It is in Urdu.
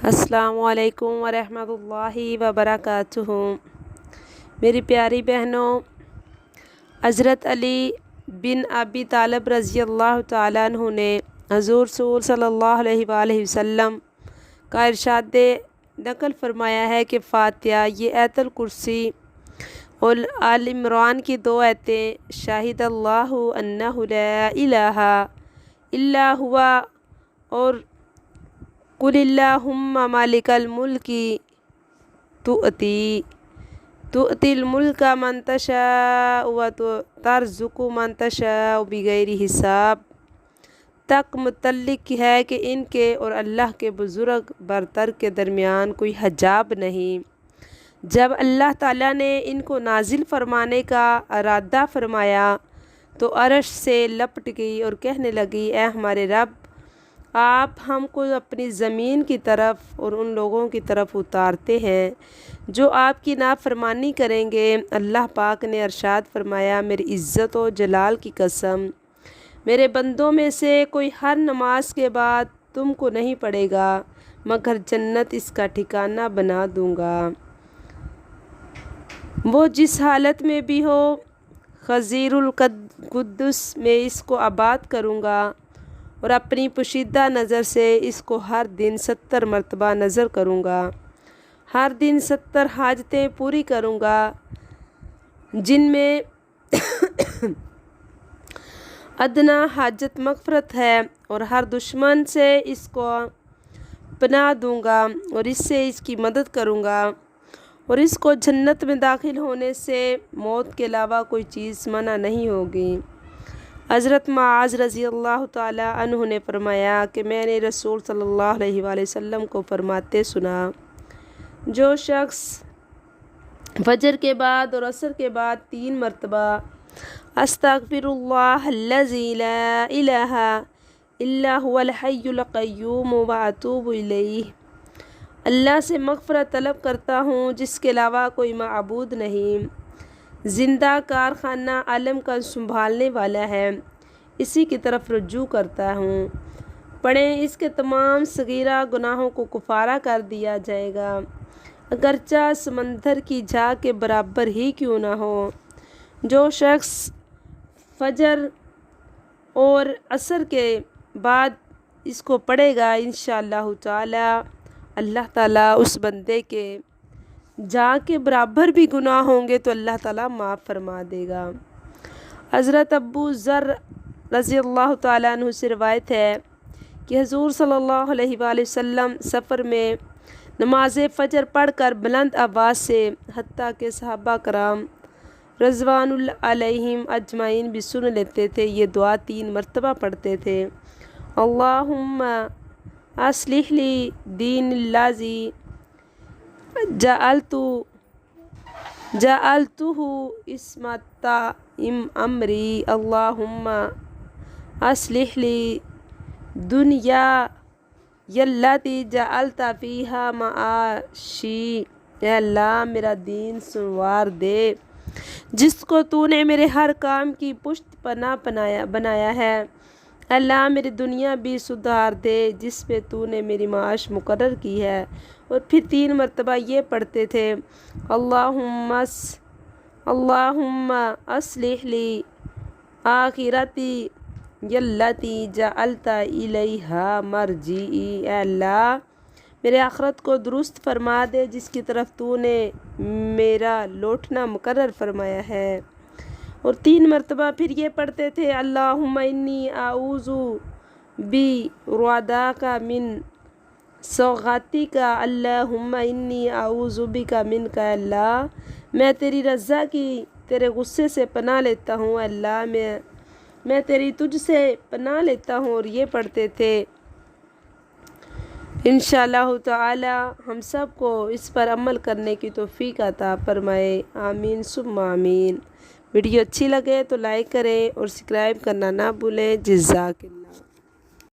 السلام علیکم ورحمۃ اللہ وبرکاتہ۔ میری پیاری بہنوں، حضرت علی بن ابی طالب رضی اللہ تعالیٰ عنہ نے حضور صلی اللہ علیہ وآلہ وسلم کا ارشاد نقل فرمایا ہے کہ فاتحہ، یہ آیت الکرسی اور آل عمران کی 2 آیتیں، شاہد اللہ انہ لا الہ الا ہوا اور قل اللہم مالک الملک تؤتی الملک من تشاء وترزق من تشاء بغیر حساب تک متعلق ہے کہ ان کے اور اللہ کے بزرگ برتر کے درمیان کوئی حجاب نہیں۔ جب اللہ تعالیٰ نے ان کو نازل فرمانے کا ارادہ فرمایا تو عرش سے لپٹ گئی اور کہنے لگی، اے ہمارے رب، آپ ہم کو اپنی زمین کی طرف اور ان لوگوں کی طرف اتارتے ہیں جو آپ کی نافرمانی کریں گے۔ اللہ پاک نے ارشاد فرمایا، میری عزت و جلال کی قسم، میرے بندوں میں سے کوئی ہر نماز کے بعد تم کو نہیں پڑے گا مگر جنت اس کا ٹھکانہ بنا دوں گا۔ وہ جس حالت میں بھی ہو، خضیر القدس میں اس کو آباد کروں گا اور اپنی پوشیدہ نظر سے اس کو ہر دن 70 مرتبہ نظر کروں گا۔ ہر دن 70 حاجتیں پوری کروں گا جن میں ادنی حاجت مغفرت ہے، اور ہر دشمن سے اس کو پناہ دوں گا اور اس سے اس کی مدد کروں گا، اور اس کو جنت میں داخل ہونے سے موت کے علاوہ کوئی چیز منع نہیں ہوگی۔ حضرت معاذ رضی اللہ تعالیٰ عنہ نے فرمایا کہ میں نے رسول صلی اللہ علیہ وآلہ وسلم کو فرماتے سنا، جو شخص فجر کے بعد اور عصر کے بعد 3 مرتبہ استغفر اللہ الذی لا الہ الا هو الحی القیوم واتوب الیہ، اللہ سے مغفرت طلب کرتا ہوں جس کے علاوہ کوئی معبود نہیں، زندہ کارخانہ عالم کا سنبھالنے والا ہے، اسی کی طرف رجوع کرتا ہوں، پڑھیں، اس کے تمام صغیرہ گناہوں کو کفارہ کر دیا جائے گا، اگرچہ سمندر کی جا کے برابر ہی کیوں نہ ہو۔ جو شخص فجر اور عصر کے بعد اس کو پڑھے گا، انشاءاللہ تعالی اللہ تعالیٰ اس بندے کے جا کے برابر بھی گناہ ہوں گے تو اللہ تعالیٰ معاف فرما دے گا۔ حضرت ابو ذر رضی اللہ تعالیٰ عنہ سے روایت ہے کہ حضور صلی اللہ علیہ وآلہ وسلم سفر میں نماز فجر پڑھ کر بلند آواز سے، حتیٰ کہ صحابہ کرام رضوان اللہ علیہم اجمعین بھی سن لیتے تھے، یہ دعا 3 مرتبہ پڑھتے تھے، اللہم اصلح لی دین الذی جعلتہ عصمۃ امری، اللہم اصلح لی دنیای التی جعلت فیہا معاشی، اے اللہ میرا دین سنوار دے جس کو تو نے میرے ہر کام کی پشت پناہ بنایا ہے، اللہ میری دنیا بھی سدھار دے جس پہ تو نے میری معاش مقرر کی ہے۔ اور پھر 3 مرتبہ یہ پڑھتے تھے، اللہم اصلح لی آخرتی التی جعلت الیہا مرجعی، اے اللہ میرے آخرت کو درست فرما دے جس کی طرف تو نے میرا لوٹنا مقرر فرمایا ہے۔ اور 3 مرتبہ پھر یہ پڑھتے تھے، اللہم انی اعوذ برضاک من سخطک، اللہم انی اعوذ بک منک، اے اللہ میں تیری رضا کی، تیرے غصے سے پناہ لیتا ہوں، اے اللہ میں تیری تجھ سے پناہ لیتا ہوں۔ اور یہ پڑھتے تھے۔ انشاءاللہ تعالی ہم سب کو اس پر عمل کرنے کی توفیق عطا فرمائے، آمین ثم آمین۔ ویڈیو اچھی لگے تو لائک کریں اور سبسکرائب کرنا نہ بھولیں۔ جزاک اللہ۔